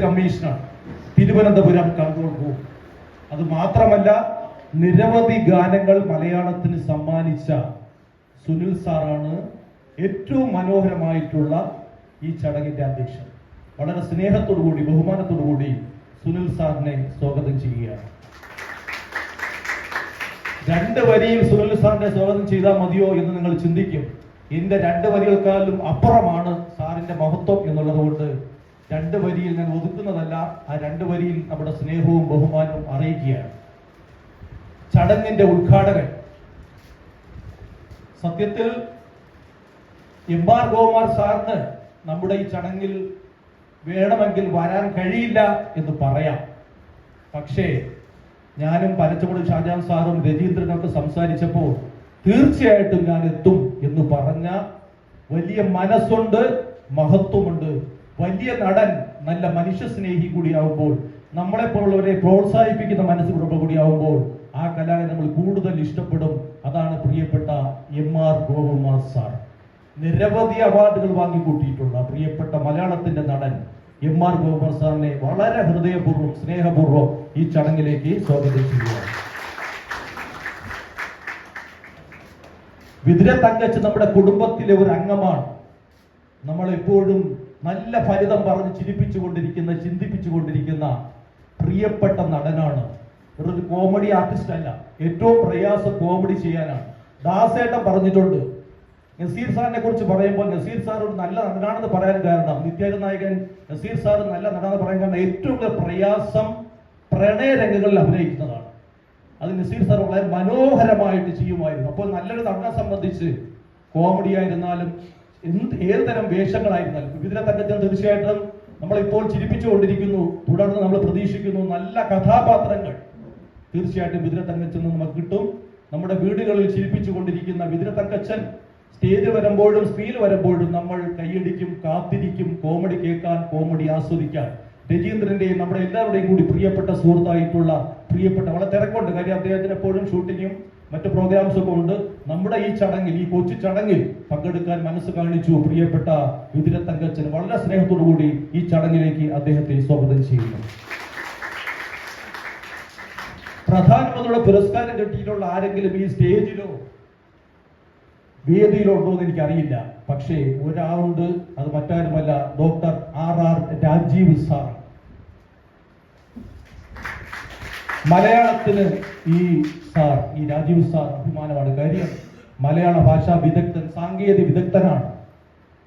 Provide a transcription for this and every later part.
Commissioner, Thiruvananthapuram control room. അത് മാത്രമല്ല, നിരവധി ഗാനങ്ങൾ മലയാളത്തിന് സമ്മാനിച്ച സുനിൽ സാറാണ് ഏറ്റവും മനോഹരമായിട്ടുള്ള ഈ ചടങ്ങിന്റെ അധ്യക്ഷൻ. വളരെ സ്നേഹത്തോടുകൂടി ബഹുമാനത്തോടുകൂടി സുനിൽ സാറിനെ സ്വാഗതം ചെയ്യുകയാണ്. 2 വരിയിൽ സുനിൽ സാറിനെ സ്വാഗതം ചെയ്താൽ മതിയോ എന്ന് നിങ്ങൾ ചിന്തിക്കും. എന്റെ 2 വരികൾക്കാളും അപ്പുറമാണ് സാറിന്റെ മഹത്വം എന്നുള്ളത് കൊണ്ട് 2 വരിയിൽ ഞാൻ ഒതുക്കുന്നതല്ല. ആ 2 വരിയിൽ നമ്മുടെ സ്നേഹവും ബഹുമാനവും അറിയിക്കുകയാണ്. ചടങ്ങിന്റെ ഉദ്ഘാടകൻ സത്യത്തിൽ എം.ആർ. ഗോകുമാർ സാറിന് നമ്മുടെ ഈ ചടങ്ങിൽ വേണമെങ്കിൽ വരാൻ കഴിയില്ല എന്ന് പറയാം. പക്ഷേ ഞാനും പനച്ചമൂട് ഷാജഹാൻ സാറും രജീന്ദ്രനൊക്കെ സംസാരിച്ചപ്പോൾ തീർച്ചയായിട്ടും ഞാൻ എത്തും എന്ന് പറഞ്ഞ വലിയ മനസ്സുണ്ട്, മഹത്വമുണ്ട്. വലിയ നടൻ, നല്ല മനുഷ്യസ്നേഹി കൂടിയാവുമ്പോൾ, നമ്മളെപ്പോലുള്ളവരെ പ്രോത്സാഹിപ്പിക്കുന്ന മനസ്സ് കൂടിയാവുമ്പോൾ ആ കലാകാരൻ നമ്മൾ കൂടുതൽ ഇഷ്ടപ്പെടും. അതാണ് പ്രിയപ്പെട്ട എം.ആർ. ഗോകുമാർ സാർ. നിരവധി അവാർഡുകൾ വാങ്ങിക്കൂട്ടിയിട്ടുള്ള പ്രിയപ്പെട്ട മലയാളത്തിന്റെ നടൻ എം.ആർ. ഗോകുമാർ സാറിനെ വളരെ ഹൃദയപൂർവ്വം സ്നേഹപൂർവ്വം ഈ ചടങ്ങിലേക്ക് സ്വാഗതം ചെയ്യുക. വിതുര തങ്കച്ചൻ നമ്മുടെ കുടുംബത്തിലെ ഒരു അംഗമാണ്. നമ്മളെപ്പോഴും നല്ല ഫലിതം പറഞ്ഞ് ചിരിപ്പിച്ചുകൊണ്ടിരിക്കുന്ന, ചിന്തിപ്പിച്ചുകൊണ്ടിരിക്കുന്ന പ്രിയപ്പെട്ട നടനാണ്. ഒരു കോമഡി ആർട്ടിസ്റ്റ് അല്ല, ഏറ്റവും പ്രയാസം കോമഡി ചെയ്യാനാണ്. ദാസേട്ടൻ പറഞ്ഞിട്ടുണ്ട്, നസീർ സാറിനെ കുറിച്ച് പറയുമ്പോൾ നസീർ സാർ ഒരു നല്ല നടനാണെന്ന് പറയാൻ കാരണം, നിത്യാനന്ദ നായകൻ നസീർ സാർ നല്ല നടനാണെന്ന് പറയാൻ കാരണം ഏറ്റവും കൂടുതൽ പ്രയാസം പ്രണയരംഗങ്ങളിൽ അഭിനയിക്കുന്നതാണ്. അത് നസീർ സാർ വളരെ മനോഹരമായിട്ട് ചെയ്യുമായിരുന്നു. അപ്പോൾ നല്ലൊരു നടനെ സംബന്ധിച്ച് കോമഡി ആയിരുന്നാലും ഏത് തരം വേഷങ്ങളായിരുന്നാലും വിതുര തങ്കച്ചൻ തീർച്ചയായിട്ടും നമ്മളിപ്പോൾ ചിരിപ്പിച്ചുകൊണ്ടിരിക്കുന്നു. തുടർന്ന് നമ്മൾ പ്രതീക്ഷിക്കുന്നു നല്ല കഥാപാത്രങ്ങൾ തീർച്ചയായിട്ടും വിതുര തങ്കച്ചൻ നമുക്ക് കിട്ടും. നമ്മുടെ വീടുകളിൽ ചിരിപ്പിച്ചുകൊണ്ടിരിക്കുന്ന വിതുര തങ്കച്ചൻ സ്റ്റേജ് വരുമ്പോഴും സ്ക്രീനിൽ വരുമ്പോഴും നമ്മൾ കൈയടിക്കും, കാത്തിരിക്കും, കോമഡി കേൾക്കാൻ, കോമഡി ആസ്വദിക്കാൻ. രജീന്ദ്രന്റെയും നമ്മുടെ എല്ലാവരുടെയും കൂടി പ്രിയപ്പെട്ട സുഹൃത്തായിട്ടുള്ള വളരെ തിരക്കുണ്ട്. കാര്യം അദ്ദേഹത്തിന് എപ്പോഴും ഷൂട്ടിങ്ങും മറ്റു പ്രോഗ്രാംസ് ഒക്കെ ഉണ്ട്. നമ്മുടെ ഈ ചടങ്ങിൽ, ഈ കൊച്ചു ചടങ്ങിൽ പങ്കെടുക്കാൻ മനസ്സ് കാണിച്ചു പ്രിയപ്പെട്ട വിതുര തങ്കച്ചൻ. വളരെ സ്നേഹത്തോടു കൂടി ഈ ചടങ്ങിലേക്ക് അദ്ദേഹത്തെ സ്വാഗതം ചെയ്യുന്നു. പ്രധാനമന്ത്രിയുടെ പുരസ്കാരം കിട്ടിയിട്ടുള്ള ആരെങ്കിലും ഈ സ്റ്റേജിലോ വേദിയിലോ ഉണ്ടോ എന്ന് എനിക്കറിയില്ല. പക്ഷേ ഒരാളുണ്ട്, അത് മറ്റാരുമല്ല, ഡോക്ടർ R.R. രാജീവ് സാർ. മലയാളത്തിന് ഈ രാജീവ് സാർ അഭിമാനമാണ്. കാര്യം മലയാള ഭാഷാ വിദഗ്ധൻ, സാങ്കേതിക വിദഗ്ധനാണ്.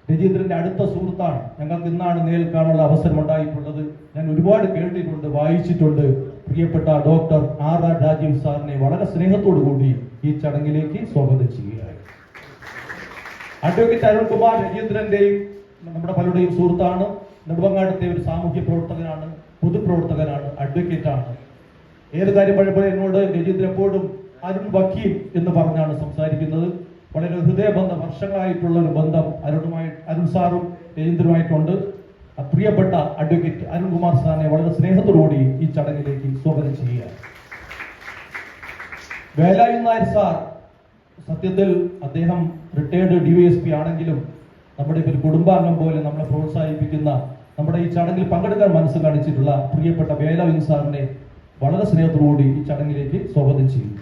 രജീന്ദ്രന്റെ അടുത്ത സുഹൃത്താണ്. ഞങ്ങൾക്ക് ഇന്നാണ് നേരിൽ കാണാനുള്ള അവസരം ഉണ്ടായിട്ടുള്ളത്. ഞാൻ ഒരുപാട് കേട്ടിട്ടുണ്ട്, വായിച്ചിട്ടുണ്ട്. പ്രിയപ്പെട്ട ഡോക്ടർ R.R. രാജീവ് സാറിനെ വളരെ സ്നേഹത്തോടു കൂടി ഈ ചടങ്ങിലേക്ക് സ്വാഗതം ചെയ്യുകയാണ്. അഡ്വക്കേറ്റ് അരുൺകുമാർ രജീന്ദ്രന്റെയും നമ്മുടെ പലരുടെയും സുഹൃത്താണ്. നെടുമങ്ങാടത്തെ ഒരു സാമൂഹ്യ പ്രവർത്തകനാണ്, പൊതുപ്രവർത്തകനാണ്, അഡ്വക്കേറ്റാണ്. ഏത് കാര്യം പറയുമ്പോൾ എന്നോട് രജീന്ദ്രൻ എപ്പോഴും അരുൺ വക്കീൽ എന്ന് പറഞ്ഞാണ് സംസാരിക്കുന്നത്. വളരെ ഹൃദയബന്ധം, വർഷങ്ങളായിട്ടുള്ള ഒരു ബന്ധം അരുൺ സാറും രജീന്ദ്രനുമായിട്ടുണ്ട്. പ്രിയപ്പെട്ട അഡ്വക്കേറ്റ് അരുൺകുമാർ സാറിനെ വളരെ സ്നേഹത്തോടുകൂടി ഈ ചടങ്ങിലേക്ക് സ്വാഗതം ചെയ്യുക. വേലായുധൻ നായർ സാർ, സത്യത്തിൽ അദ്ദേഹം റിട്ടയർഡ് DYSP ആണെങ്കിലും നമ്മുടെ ഒരു കുടുംബാംഗം പോലെ നമ്മളെ പ്രോത്സാഹിപ്പിക്കുന്ന, നമ്മുടെ ഈ ചടങ്ങിൽ പങ്കെടുക്കാൻ മനസ്സ് കാണിച്ചിട്ടുള്ള പ്രിയപ്പെട്ട വേലായുധൻ സാറിനെ വളരെ സ്നേഹത്തോടുകൂടി ഈ ചടങ്ങിലേക്ക് സ്വാഗതം ചെയ്യുന്നു.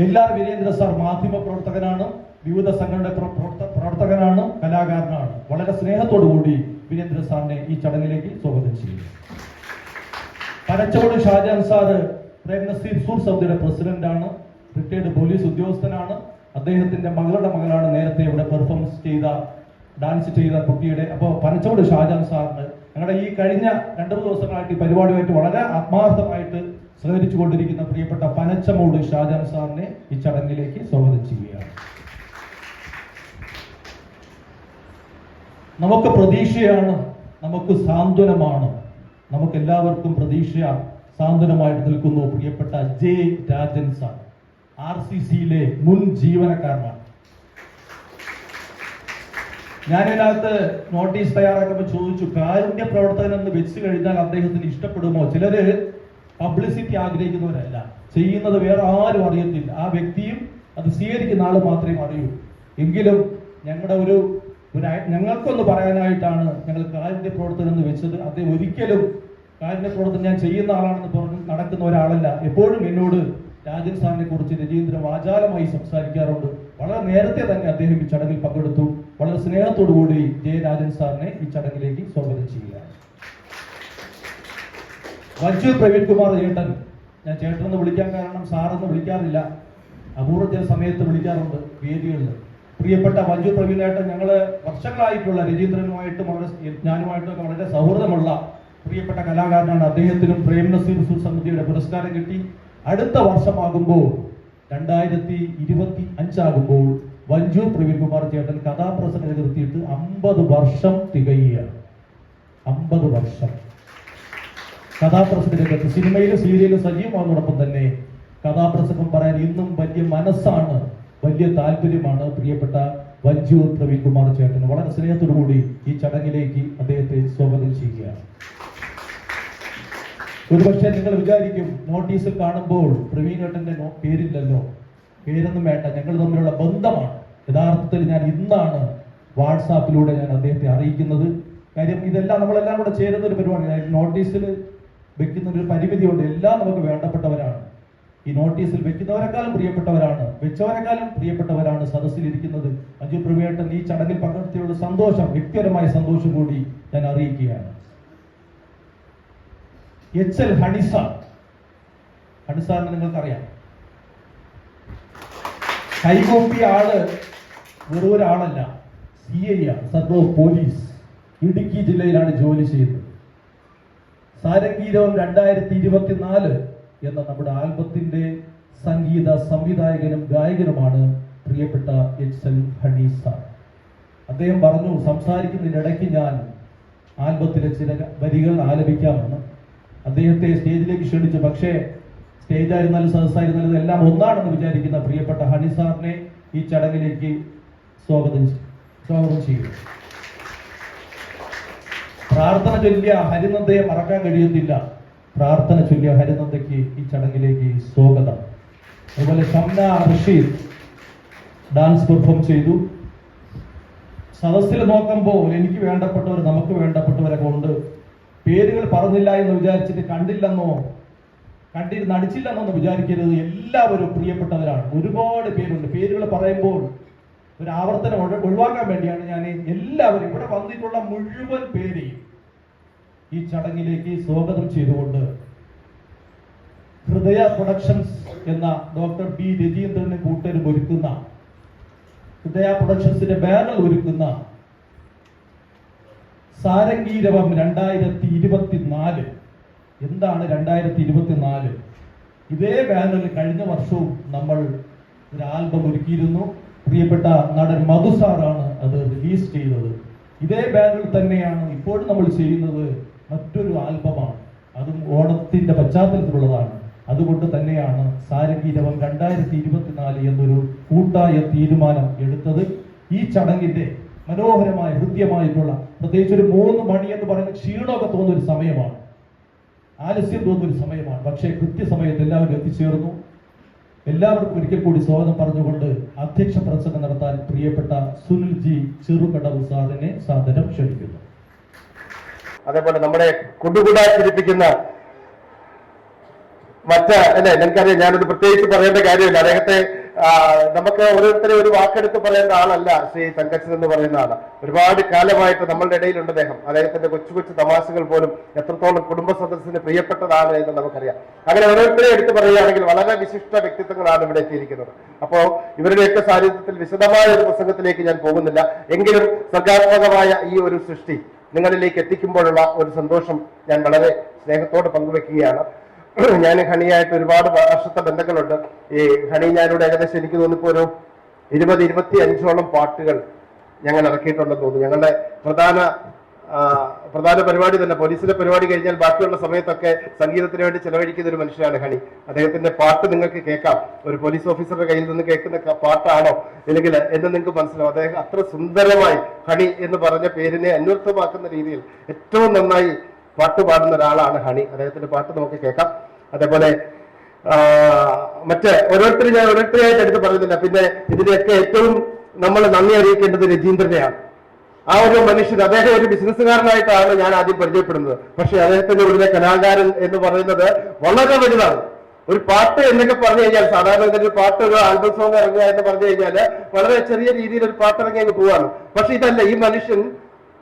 LR വീരേന്ദ്ര സാർ മാധ്യമ പ്രവർത്തകനാണ്, വിവിധ സംഘടനയുടെ പ്രവർത്തകനാണ്, കലാകാരനാണ്. വളരെ സ്നേഹത്തോടുകൂടി വീരേന്ദ്ര സാറിനെ ഈ ചടങ്ങിലേക്ക് സ്വാഗതം ചെയ്യുന്നു. പനച്ചമൂട് ഷാജഹാൻ സാറ് നസീർ സൂർ സൗദിയുടെ പ്രസിഡന്റാണ്, റിട്ടയർഡ് പോലീസ് ഉദ്യോഗസ്ഥനാണ്. അദ്ദേഹത്തിന്റെ മകളുടെ മകളാണ് നേരത്തെ ഇവിടെ ഡാൻസ് ചെയ്ത കുട്ടിയുടെ. അപ്പോൾ പനച്ചമൂട് ഷാജഹാൻ സാറിന് ഞങ്ങളുടെ ഈ കഴിഞ്ഞ 2-3 ദിവസങ്ങളായിട്ട് ഈ പരിപാടിയുമായിട്ട് വളരെ ആത്മാർത്ഥമായിട്ട് സഹകരിച്ചു കൊണ്ടിരിക്കുന്ന പ്രിയപ്പെട്ട പനച്ചമൂട് ഷാജഹാൻ സാറിനെ ഈ ചടങ്ങിലേക്ക് സ്വാഗതം ചെയ്യുകയാണ്. നമുക്ക് പ്രതീക്ഷയാണ്, നമുക്ക് സാന്ത്വനമാണ്, നമുക്ക് എല്ലാവർക്കും പ്രതീക്ഷ, സാന്ത്വനമായിട്ട് നിൽക്കുന്നു പ്രിയപ്പെട്ട J. രാജൻ സാർ. RCCയിലെ മുൻ ജീവനക്കാരനാണ്. ഞാനിതിനകത്ത് നോട്ടീസ് തയ്യാറാക്കുമ്പോൾ ചോദിച്ചു, കാരുണ്യ പ്രവർത്തകൻ എന്ന് വെച്ച് കഴിഞ്ഞാൽ അദ്ദേഹത്തിന് ഇഷ്ടപ്പെടുമോ? ചിലര് പബ്ലിസിറ്റി ആഗ്രഹിക്കുന്നവരല്ല, ചെയ്യുന്നത് വേറെ ആരും അറിയത്തില്ല. ആ വ്യക്തിയും അത് സ്വീകരിക്കുന്ന ആൾ മാത്രമേ അറിയൂ. എങ്കിലും ഞങ്ങളുടെ ഒരു ഞങ്ങൾക്കൊന്ന് പറയാനായിട്ടാണ് ഞങ്ങൾ കാരുണ്യ പ്രവർത്തനം എന്ന് വെച്ചത്. അദ്ദേഹം ഒരിക്കലും കാരുണ്യ പ്രവർത്തനം ഞാൻ ചെയ്യുന്ന ആളാണെന്ന് പറഞ്ഞ് നടക്കുന്ന ഒരാളല്ല. എപ്പോഴും എന്നോട് രാജൻ സാറിനെ കുറിച്ച് രജീന്ദ്രൻ വാചാലമായി സംസാരിക്കാറുണ്ട്. വളരെ നേരത്തെ തന്നെ അദ്ദേഹം ഈ ചടങ്ങിൽ പങ്കെടുത്തു. വളരെ സ്നേഹത്തോടു കൂടി ജയരാജൻ സാറിനെ ഈ ചടങ്ങിലേക്ക് സ്വാഗതം ചെയ്യുകയാണ്. വഞ്ചൂർ പ്രവീൺ കുമാർ ചേട്ടൻ, ഞാൻ ചേട്ടനെന്ന് വിളിക്കാൻ കാരണം സാറെന്ന് വിളിക്കാറില്ല, അപൂർവ ചില സമയത്ത് വിളിക്കാറുണ്ട് വേദികളിൽ. പ്രിയപ്പെട്ട വഞ്ചൂർ പ്രവീണേട്ടൻ, ഞങ്ങള് വർഷങ്ങളായിട്ടുള്ള രജീന്ദ്രനുമായിട്ടും ഞാനുമായിട്ടൊക്കെ വളരെ സൗഹൃദമുള്ള പ്രിയപ്പെട്ട കലാകാരനാണ്. അദ്ദേഹത്തിനും പ്രേം നസീർ സമിതിയുടെ പുരസ്കാരം കിട്ടി. അടുത്ത വർഷമാകുമ്പോൾ 2025 ആകുമ്പോൾ വഞ്ചൂർ പ്രവീൺ കുമാർ ചേട്ടൻ കഥാപ്രസംഗം നിർത്തിയിട്ട് 50 വർഷം തികയുകയാണ്. 50 വർഷം കഥാപ്രസംഗ രംഗത്ത്, സിനിമയിലും സീരിയലും സജീവമാകുന്നതോടൊപ്പം തന്നെ കഥാപ്രസംഗം പറയാൻ ഇന്നും വലിയ മനസ്സാണ്, വലിയ താല്പര്യമാണ് പ്രിയപ്പെട്ട വഞ്ചൂർ പ്രവീൺ കുമാർ ചേട്ടൻ. വളരെ സ്നേഹത്തോടു കൂടി ഈ ചടങ്ങിലേക്ക് അദ്ദേഹത്തെ സ്വാഗതം ചെയ്യുകയാണ്. ഒരുപക്ഷെ നിങ്ങൾ വിചാരിക്കും നോട്ടീസിൽ കാണുമ്പോൾ പ്രവീണേട്ടന്റെ പേരില്ലല്ലോ. പേരൊന്നും വേണ്ട, ഞങ്ങൾ തമ്മിലുള്ള ബന്ധമാണ്. യഥാർത്ഥത്തിൽ ഞാൻ ഇന്നാണ് വാട്സാപ്പിലൂടെ ഞാൻ അദ്ദേഹത്തെ അറിയിക്കുന്നത്. കാര്യം ഇതെല്ലാം നമ്മളെല്ലാം കൂടെ ചേരുന്ന ഒരു പരിപാടി. നോട്ടീസിൽ വെക്കുന്നൊരു പരിമിതിയുണ്ട്. എല്ലാം നമുക്ക് വേണ്ടപ്പെട്ടവരാണ്. ഈ നോട്ടീസിൽ വെക്കുന്നവരെക്കാളും പ്രിയപ്പെട്ടവരാണ്, വെച്ചവരെക്കാളും പ്രിയപ്പെട്ടവരാണ് സദസ്സിലിരിക്കുന്നത്. അജു പ്രവീണേട്ടൻ ഈ ചടങ്ങിൽ പങ്കെടുത്തിയുള്ള സന്തോഷം, വ്യക്തിപരമായ സന്തോഷം കൂടി ഞാൻ അറിയിക്കുകയാണ്. HL ഹണിസാർ, ഹണിസാറിനെ നിങ്ങൾക്കറിയാം. കൈകൊപ്പിയ ആള് വെറും ഒരാളല്ല, CI സർവ പോലീസ്, ഇടുക്കി ജില്ലയിലാണ് ജോലി ചെയ്യുന്നത്. സാരംഗീരവം 2024 എന്ന നമ്മുടെ ആൽബത്തിന്റെ സംഗീത സംവിധായകനും ഗായകനുമാണ് പ്രിയപ്പെട്ട HL ഹണീസാർ. അദ്ദേഹം പറഞ്ഞു, സംസാരിക്കുന്നതിനിടയ്ക്ക് ഞാൻ ആൽബത്തിലെ ചില വരികൾ ആലപിക്കാമെന്ന്. അദ്ദേഹത്തെ സ്റ്റേജിലേക്ക് ക്ഷണിച്ചു. പക്ഷേ സ്റ്റേജായിരുന്നാലും സദസ്സായിരുന്നാലും എല്ലാം ഒന്നാണെന്ന് വിചാരിക്കുന്ന പ്രിയപ്പെട്ട ഹണിസാറിനെ ഈ ചടങ്ങിലേക്ക് സ്വാഗതം ചെയ്യുന്നു. പ്രാർത്ഥന ചൊല്ലിയ ഹരിനന്ദയെ മറക്കാൻ കഴിയുന്നില്ല. പ്രാർത്ഥന ചൊല്ലിയ ഹരിനന്ദയ്ക്ക് ഈ ചടങ്ങിലേക്ക് സ്വാഗതം. അതുപോലെ ഷംന റഷീദ് ഡാൻസ് പെർഫോം ചെയ്തു. സദസ്സിൽ നോക്കുമ്പോൾ എനിക്ക് വേണ്ടപ്പെട്ടവർ, നമുക്ക് വേണ്ടപ്പെട്ടവരൊക്കെ ഉണ്ട്. പേരുകൾ പറഞ്ഞില്ല എന്ന് വിചാരിച്ചിട്ട് നടിച്ചില്ലെന്നോ വിചാരിക്കരുത്. എല്ലാവരും പ്രിയപ്പെട്ടവരാണ്. ഒരുപാട് പേരുണ്ട്. പേരുകൾ പറയുമ്പോൾ ഒരു ആവർത്തനം ഒഴിവാക്കാൻ വേണ്ടിയാണ് ഞാൻ എല്ലാവരും ഇവിടെ വന്നിട്ടുള്ള മുഴുവൻ പേരെയും ഈ ചടങ്ങിലേക്ക് സ്വാഗതം ചെയ്തുകൊണ്ട് ഹൃദയ പ്രൊഡക്ഷൻസ് എന്ന ഡോക്ടർ B രജീന്ദ്രന് കൂട്ടരും ഒരുക്കുന്ന, ഹൃദയ പ്രൊഡക്ഷൻസിന്റെ ബാനർ ഒരുക്കുന്ന സാരംഗീരവം 2024. എന്താണ് 2024? ഇതേ ബാനറിൽ കഴിഞ്ഞ വർഷവും നമ്മൾ ഒരു ആൽബം ഒരുക്കിയിരുന്നു. പ്രിയപ്പെട്ട നടൻ മധുസാറാണ് അത് റിലീസ് ചെയ്തത്. ഇതേ ബാനറിൽ തന്നെയാണ് ഇപ്പോഴും നമ്മൾ ചെയ്യുന്നത്. മറ്റൊരു ആൽബമാണ്, അതും ഓണത്തിന്റെ പശ്ചാത്തലത്തിലുള്ളതാണ്. അതുകൊണ്ട് തന്നെയാണ് സാരംഗീരവം 2024 എന്നൊരു കൂട്ടായ തീരുമാനം എടുത്തത്. ഈ ചടങ്ങിന്റെ മനോഹരമായ ഹൃദ്യമായിട്ടുള്ള, പ്രത്യേകിച്ച് ഒരു 3 മണി എന്ന് പറയുന്ന ക്ഷീണമൊക്കെ തോന്നുന്ന ഒരു സമയമാണ്, ആലസ്യം തോന്നുന്ന ഒരു സമയമാണ്. പക്ഷേ കൃത്യസമയത്ത് എല്ലാവരും എത്തിച്ചേർന്നു. എല്ലാവർക്കും ഒരിക്കൽ കൂടി സ്വാഗതം പറഞ്ഞുകൊണ്ട് അധ്യക്ഷ പ്രസംഗം നടത്താൻ പ്രിയപ്പെട്ട സുനിൽ ജി ചെറുകടവ് സാറിനെ സാദരം ക്ഷണിക്കുന്നു. അതേപോലെ നമ്മുടെ കുടുകുടാ ചിരിപ്പിക്കുന്ന എനിക്കറിയാം, ഞാനൊരു പ്രത്യേകിച്ച് പറയേണ്ട കാര്യമില്ല. അദ്ദേഹത്തെ നമുക്ക് ഓരോരുത്തരെ ഒരു വാക്കെടുത്ത് പറയേണ്ട ആളല്ല ശ്രീ തങ്കച്ചൻ എന്ന് പറയുന്ന ആള്. ഒരുപാട് കാലമായിട്ട് നമ്മളുടെ ഇടയിലുണ്ട് അദ്ദേഹം. അദ്ദേഹത്തിന്റെ കൊച്ചു കൊച്ചു തമാശകൾ പോലും എത്രത്തോളം കുടുംബ സദസ്സിന് പ്രിയപ്പെട്ടതാണ് എന്ന് നമുക്കറിയാം. അങ്ങനെ ഓരോരുത്തരെ എടുത്തു പറയുകയാണെങ്കിൽ വളരെ വിശിഷ്ട വ്യക്തിത്വങ്ങളാണ് ഇവിടെ എത്തിയിരിക്കുന്നത്. അപ്പോ ഇവരുടെയൊക്കെ സാന്നിധ്യത്തിൽ വിശദമായ ഒരു പ്രസംഗത്തിലേക്ക് ഞാൻ പോകുന്നില്ല. എങ്കിലും സർഗാത്മകമായ ഈ ഒരു സൃഷ്ടി നിങ്ങളിലേക്ക് എത്തിക്കുമ്പോഴുള്ള ഒരു സന്തോഷം ഞാൻ വളരെ സ്നേഹത്തോടെ പങ്കുവെക്കുകയാണ്. ഞാൻ ഹണിയായിട്ട് ഒരുപാട് വർഷത്തെ ബന്ധങ്ങളുണ്ട്. ഈ ഹണി ഞാനിവിടെ ഏകദേശം എനിക്ക് തോന്നിപ്പോ ഒരു 20-25ഓളം പാട്ടുകൾ ഞങ്ങൾ ഇറക്കിയിട്ടുണ്ടെന്ന് തോന്നുന്നു. ഞങ്ങളുടെ പ്രധാന പരിപാടി തന്നെ, പോലീസിന്റെ പരിപാടി കഴിഞ്ഞാൽ ബാക്കിയുള്ള സമയത്തൊക്കെ സംഗീതത്തിന് വേണ്ടി ചെലവഴിക്കുന്ന ഒരു മനുഷ്യനാണ് ഹണി. അദ്ദേഹത്തിന്റെ പാട്ട് നിങ്ങൾക്ക് കേൾക്കാം. ഒരു പോലീസ് ഓഫീസറുടെ കയ്യിൽ നിന്ന് കേൾക്കുന്ന പാട്ടാണോ അല്ലെങ്കിൽ എന്ന് നിങ്ങൾക്ക് മനസ്സിലാവും. അദ്ദേഹം അത്ര സുന്ദരമായി ഹണി എന്ന് പറഞ്ഞ പേരിനെ അന്വർത്ഥമാക്കുന്ന രീതിയിൽ ഏറ്റവും നന്നായി പാട്ട് പാടുന്ന ഒരാളാണ് ഹണി. അദ്ദേഹത്തിന്റെ പാട്ട് നമുക്ക് കേൾക്കാം. അതേപോലെ മറ്റ് ഓരോരുത്തരായിട്ട് എടുത്ത് പറയുന്നില്ല. പിന്നെ ഇതിനെയൊക്കെ ഏറ്റവും നമ്മൾ നന്ദി അറിയിക്കേണ്ടത് രജീന്ദ്രനെയാണ്. ആ ഒരു മനുഷ്യൻ, അദ്ദേഹം ഒരു ബിസിനസ്സുകാരനായിട്ടാണ് ഞാൻ ആദ്യം പരിചയപ്പെടുന്നത്. പക്ഷെ അദ്ദേഹത്തിന്റെ ഉള്ളിലെ കലാകാരൻ എന്ന് പറയുന്നത് വളരെ വലുതാണ്. ഒരു പാട്ട് എന്നൊക്കെ പറഞ്ഞു കഴിഞ്ഞാൽ, സാധാരണ ഒരു പാട്ട്, ഒരു ആൽബം സോങ് ഇറങ്ങുക എന്ന് പറഞ്ഞു കഴിഞ്ഞാൽ വളരെ ചെറിയ രീതിയിൽ ഒരു പാട്ട് ഇറങ്ങി അങ്ങ് പോവാണ്. പക്ഷെ ഇതല്ല, ഈ മനുഷ്യൻ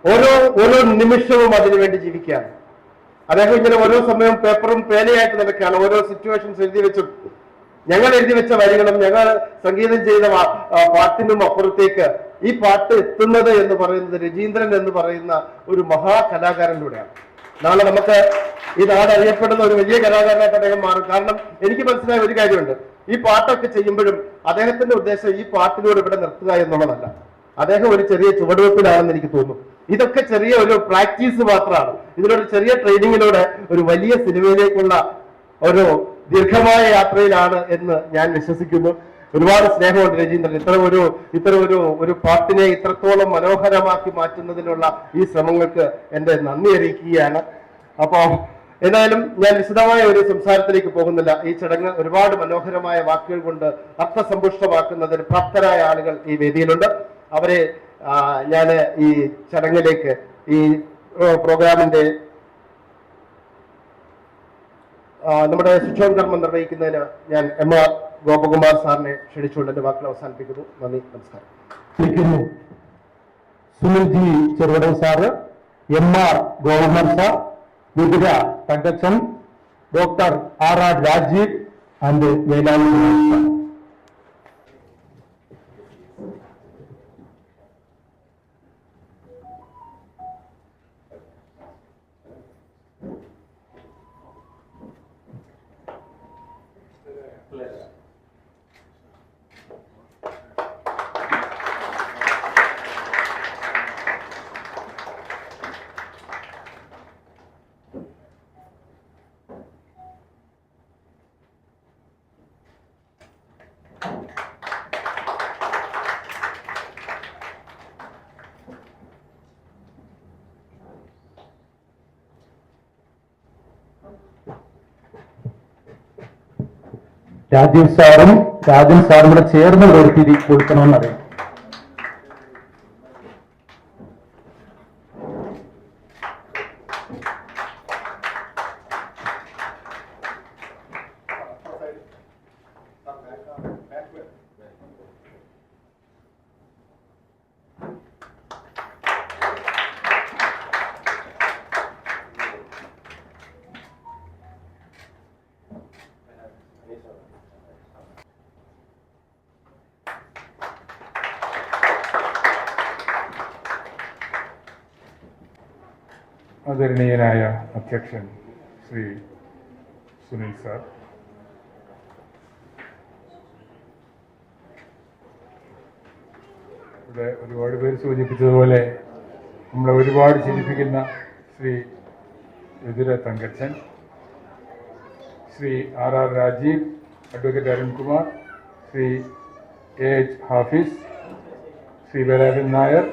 ഓരോ നിമിഷവും അതിനുവേണ്ടി ജീവിക്കുകയാണ്. അദ്ദേഹം ഇങ്ങനെ ഓരോ സമയവും പേപ്പറും പേനയായിട്ട് നടക്കുകയാണ്. ഓരോ സിറ്റുവേഷൻസ് എഴുതി വെച്ചും, ഞങ്ങൾ എഴുതി വെച്ച വരികളും ഞങ്ങൾ സംഗീതം ചെയ്ത പാട്ടിനും അപ്പുറത്തേക്ക് ഈ പാട്ട് എത്തുന്നത് എന്ന് പറയുന്നത് രജീന്ദ്രൻ എന്ന് പറയുന്ന ഒരു മഹാകലാകാരനിലൂടെയാണ്. നാളെ നമുക്ക് ഈ നാട് അറിയപ്പെടുന്ന ഒരു വലിയ കലാകാരനായിട്ട് അദ്ദേഹം മാറും. കാരണം എനിക്ക് മനസ്സിലായ ഒരു കാര്യമുണ്ട്, ഈ പാട്ടൊക്കെ ചെയ്യുമ്പോഴും അദ്ദേഹത്തിന്റെ ഉദ്ദേശം ഈ പാട്ടിലൂടെ ഇവിടെ നിർത്തുക എന്നുള്ളതല്ല. അദ്ദേഹം ഒരു ചെറിയ ചുവടുവെപ്പിലാണെന്ന് എനിക്ക് തോന്നുന്നു. ഇതൊക്കെ ചെറിയ ഒരു പ്രാക്ടീസ് മാത്രമാണ്. ഇതിലൊരു ചെറിയ ട്രെയിനിങ്ങിലൂടെ ഒരു വലിയ സിനിമയിലേക്കുള്ള ഒരു ദീർഘമായ യാത്രയിലാണ് എന്ന് ഞാൻ വിശ്വസിക്കുന്നു. ഒരുപാട് സ്നേഹമുണ്ട് രജീന്ദ്രൻ. ഇത്തരം ഒരു പാട്ടിനെ ഇത്രത്തോളം മനോഹരമാക്കി മാറ്റുന്നതിനുള്ള ഈ ശ്രമങ്ങൾക്ക് എന്റെ നന്ദി അറിയിക്കുകയാണ്. അപ്പോ എന്തായാലും ഞാൻ വിശദമായ ഒരു സംസാരത്തിലേക്ക് പോകുന്നില്ല. ഈ ചടങ്ങ് ഒരുപാട് മനോഹരമായ വാക്കുകൾ കൊണ്ട് അർത്ഥസമ്പുഷ്ടമാക്കുന്നതിന് പ്രാപ്തരായ ആളുകൾ ഈ വേദിയിലുണ്ട്. അവരെ ഞാൻ ഈ ചടങ്ങിലേക്ക്, ഈ പ്രോഗ്രാമിന്റെ നമ്മുടെ ശുചോകർമ്മം നിർവഹിക്കുന്നതിന് ഞാൻ MR ഗോപകുമാർ സാറിനെ ക്ഷണിച്ചുകൊണ്ട് എന്റെ വാക്കുകൾ അവസാനിപ്പിക്കുന്നു. നന്ദി, നമസ്കാരം. വിളിക്കുന്നു Sunilji Cheruvadam sir, MR Gopakumar sir, Vithura Thankachan, doctor RR Rajeev and Velayudha sir. Rajeev സാറും രാജൻ സാറും കൂടെ ചേർന്ന് ഒരു തിരി കൊടുക്കണമെന്നറിയാം. ആദരണീയനായ അധ്യക്ഷൻ ശ്രീ സുനിൽ സാർ, ഇവിടെ ഒരുപാട് പേര് സൂചിപ്പിച്ചതുപോലെ നമ്മളെ ഒരുപാട് ചിരിപ്പിക്കുന്ന Shri Vithura Thankachan, Shri RR Rajeev, advocate Arunkumar, Shri AH Hafiz, Shri Velayudhan Nair,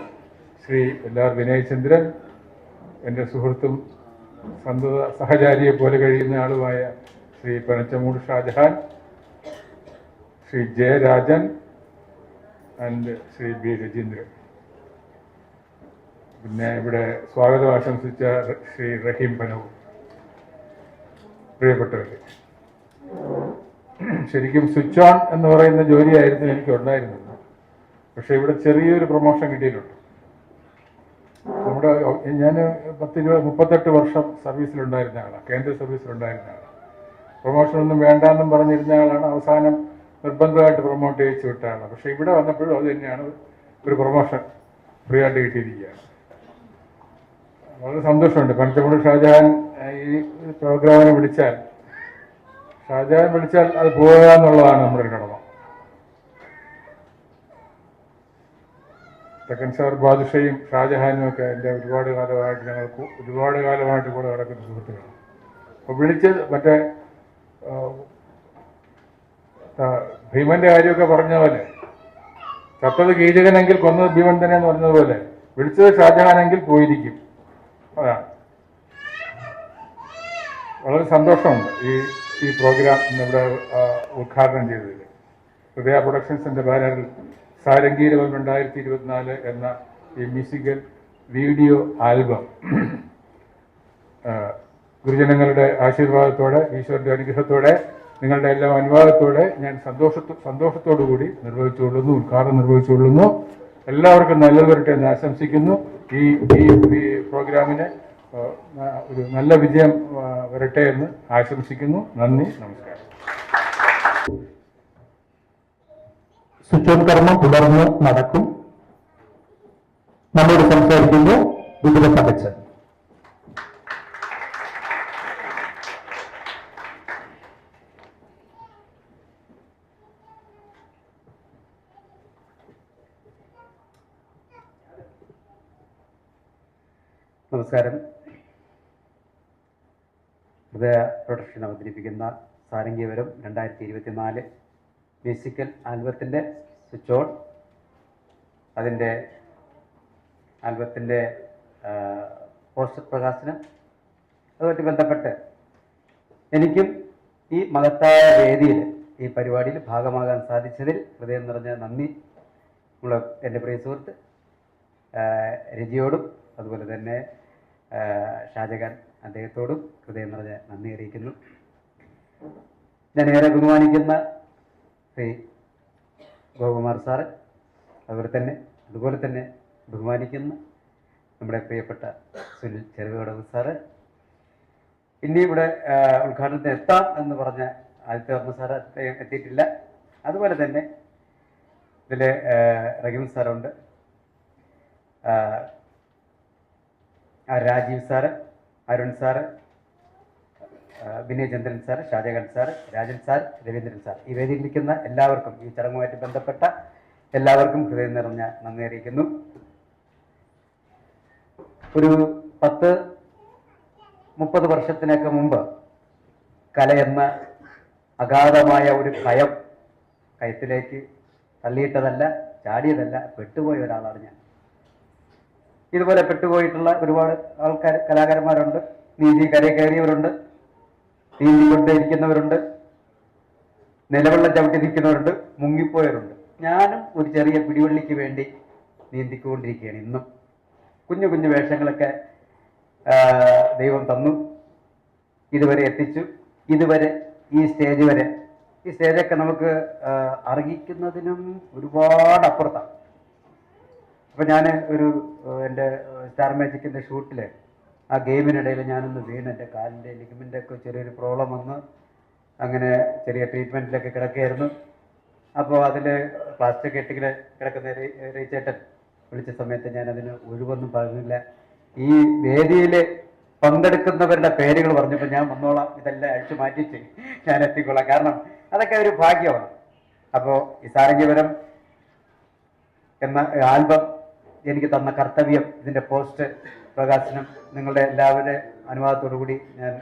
Shri LR Vinayachandran, എൻ്റെ സുഹൃത്തും സന്തത സഹചാരിയെ പോലെ കഴിയുന്ന ആളുമായ ശ്രീ പനച്ചമൂട് ഷാജഹാൻ, ശ്രീ ജയരാജൻ ആൻഡ് ശ്രീ B രജീന്ദ്രൻ, പിന്നെ ഇവിടെ സ്വാഗതം ആശംസിച്ച ശ്രീ റഹീം പനവും, പ്രിയപ്പെട്ടവര്, ശരിക്കും സ്വിച്ച് ഓൺ എന്ന് പറയുന്ന ജോലിയായിരുന്നു എനിക്ക് ഉണ്ടായിരുന്നത്. പക്ഷെ ഇവിടെ ചെറിയൊരു പ്രൊമോഷൻ കിട്ടിയിട്ടുണ്ട്. ഞാൻ 38 വർഷം സർവീസിലുണ്ടായിരുന്ന ആളാണ്, കേന്ദ്ര സർവീസിലുണ്ടായിരുന്ന ആളാണ്. പ്രൊമോഷനൊന്നും വേണ്ടാന്നും പറഞ്ഞിരുന്ന ആളാണ്. അവസാനം നിർബന്ധമായിട്ട് പ്രൊമോട്ട് ചെയ്യിച്ചു വിട്ട ആളാണ്. പക്ഷെ ഇവിടെ വന്നപ്പോഴും അത് തന്നെയാണ്, ഒരു പ്രൊമോഷൻ ഫ്രീ ആയിട്ട് കിട്ടിയിരിക്കുകയാണ്. വളരെ സന്തോഷമുണ്ട്. പനച്ചമൂട് ഷാജഹാൻ ഈ പ്രോഗ്രാമിനെ വിളിച്ചാൽ അത് പോവുക എന്നുള്ളതാണ് നമ്മുടെ ഒരു കടമ. തെക്കൻ സാർ ബാദുഷയും ഷാജഹാനും ഒക്കെ എൻ്റെ ഒരുപാട് കാലമായിട്ട് കൂടെ നടക്കുന്ന സുഹൃത്തുക്കളാണ്. അപ്പോൾ വിളിച്ചത് മറ്റേ ഭീമന്റെ കാര്യമൊക്കെ പറഞ്ഞ പോലെ, ചത്തത് കീചകനെങ്കിൽ കൊന്നത് ഭീമൻ തന്നെ എന്ന് പറഞ്ഞതുപോലെ, വിളിച്ചത് ഷാജഹാനെങ്കിൽ പോയിരിക്കും. അതാണ്. വളരെ സന്തോഷമുണ്ട് ഈ പ്രോഗ്രാം ഇന്നിവിടെ ഉദ്ഘാടനം ചെയ്തതിൽ. ഹൃദയ പ്രൊഡക്ഷൻസിന്റെ ബാനറിൽ സാരംഗീരവം 2024 എന്ന ഈ മ്യൂസിക്കൽ വീഡിയോ ആൽബം ഗുരുജനങ്ങളുടെ ആശീർവാദത്തോടെ, ഈശ്വരൻ്റെ അനുഗ്രഹത്തോടെ, നിങ്ങളുടെ എല്ലാം അനുവാദത്തോടെ ഞാൻ സന്തോഷത്തോടു കൂടി നിർവഹിച്ചുകൊള്ളുന്നു, ഉദ്ഘാടനം നിർവഹിച്ചുകൊള്ളുന്നു. എല്ലാവർക്കും നല്ലത് വരട്ടെ എന്ന് ആശംസിക്കുന്നു. ഈ പ്രോഗ്രാമിന് ഒരു നല്ല വിജയം വരട്ടെ എന്ന് ആശംസിക്കുന്നു. നന്ദി, നമസ്കാരം. സ്വിച്ച് ഓൺ കർമ്മം തുടർന്ന് നടക്കും. നമ്മോട് സംസാരിക്കുന്നു വിതുര തങ്കച്ചൻ. നമസ്കാരം. ഹൃദയ പ്രൊഡക്ഷൻ അവതരിപ്പിക്കുന്ന സാരംഗീവരം 2024 മ്യൂസിക്കൽ ആൽബത്തിൻ്റെ സ്വിച്ച് ഓൺ, അതിൻ്റെ ആൽബത്തിൻ്റെ പോസ്റ്റർ പ്രകാശനം, അതുമായിട്ട് ബന്ധപ്പെട്ട് എനിക്കും ഈ മഹത്തായ വേദിയിൽ ഈ പരിപാടിയിൽ ഭാഗമാകാൻ സാധിച്ചതിൽ ഹൃദയം നിറഞ്ഞ നന്ദി എൻ്റെ പ്രിയ സുഹൃത്ത് രജിയോടും അതുപോലെ തന്നെ ഷാജഹാൻ അദ്ദേഹത്തോടും ഹൃദയം നിറഞ്ഞ നന്ദി അറിയിക്കുന്നു. ഞാൻ ഏറെ ബഹുമാനിക്കുന്ന ശ്രീ ഗോപകുമാർ സാറ്, അതുപോലെ തന്നെ ബഹുമാനിക്കുന്ന നമ്മുടെ പ്രിയപ്പെട്ട സുനിൽ ചെറുകടവ് സാറ്, ഇനി ഇവിടെ ഉദ്ഘാടനത്തിന് എത്താം എന്ന് പറഞ്ഞ ആദ്യത്തെ വർമ്മ സാറ് എത്തിയിട്ടില്ല. അതുപോലെ തന്നെ ഇതിൽ റഹീം സാറുണ്ട്, Rajeev sir, Arun sir, Vinayachandran sir, Shajahan sir, Rajan sir, Raveendran sir, ഈ വേദിയിലിരിക്കുന്ന എല്ലാവർക്കും, ഈ ചടങ്ങുമായിട്ട് ബന്ധപ്പെട്ട എല്ലാവർക്കും ഹൃദയം നിറഞ്ഞ നന്ദി അറിയിക്കുന്നു. ഒരു 10-30 വർഷത്തിനൊക്കെ മുമ്പ് കലയെന്ന അഗാധമായ ഒരു കയത്തിലേക്ക് തള്ളിയിട്ടതല്ല, ചാടിയതല്ല, പെട്ടുപോയ ഒരാളാണ് ഞാൻ. ഇതുപോലെ പെട്ടുപോയിട്ടുള്ള ഒരുപാട് കലാകാരന്മാരുണ്ട്. നീന്തി കരയിൽ കയറിയവരുണ്ട്, നീന്തിക്കൊണ്ടിരിക്കുന്നവരുണ്ട്, നിലവെള്ളം ചവിട്ടി നിൽക്കുന്നവരുണ്ട്, മുങ്ങിപ്പോയവരുണ്ട്. ഞാനും ഒരു ചെറിയ പിടിവള്ളിക്ക് വേണ്ടി നീന്തിക്കൊണ്ടിരിക്കുകയാണ് ഇന്നും. കുഞ്ഞു കുഞ്ഞു വേഷങ്ങളൊക്കെ ദൈവം തന്നു, ഇതുവരെ എത്തിച്ചു. ഇതുവരെ ഈ സ്റ്റേജൊക്കെ നമുക്ക് അർഹിക്കുന്നതിനും ഒരുപാട് അപ്പുറത്താണ്. അപ്പം ഞാൻ എൻ്റെ സ്റ്റാർ മാജിക്കിൻ്റെ ഷൂട്ടിൽ ആ ഗെയിമിനിടയിൽ ഞാനൊന്ന് വീണ്, എൻ്റെ കാലിൻ്റെ ലിഗമെൻ്റ് ഒക്കെ ചെറിയൊരു പ്രോബ്ലം വന്ന് അങ്ങനെ ചെറിയ ട്രീറ്റ്മെൻറ്റിലൊക്കെ കിടക്കുകയായിരുന്നു. അപ്പോൾ അതിൽ പ്ലാസ്റ്റിക് കെട്ടിൽ കിടക്കുന്ന റീച്ചേട്ടൻ വിളിച്ച സമയത്ത് ഞാനതിന് ഒഴിവൊന്നും പറഞ്ഞില്ല. ഈ വേദിയിൽ പങ്കെടുക്കുന്നവരുടെ പേരുകൾ പറഞ്ഞപ്പോൾ ഞാൻ വന്നോളാം, ഇതെല്ലാം അഴിച്ചു മാറ്റിച്ച് ഞാൻ എത്തിക്കൊള്ളാം, കാരണം അതൊക്കെ ഒരു ഭാഗ്യമാണ്. അപ്പോൾ ഈ സാരംഗീവരം എന്ന ആൽബം എനിക്ക് തന്ന കർത്തവ്യം, ഇതിൻ്റെ പോസ്റ്റ് പ്രകാശനം നിങ്ങളുടെ എല്ലാവരുടെ അനുവാദത്തോടു കൂടി ഞാൻ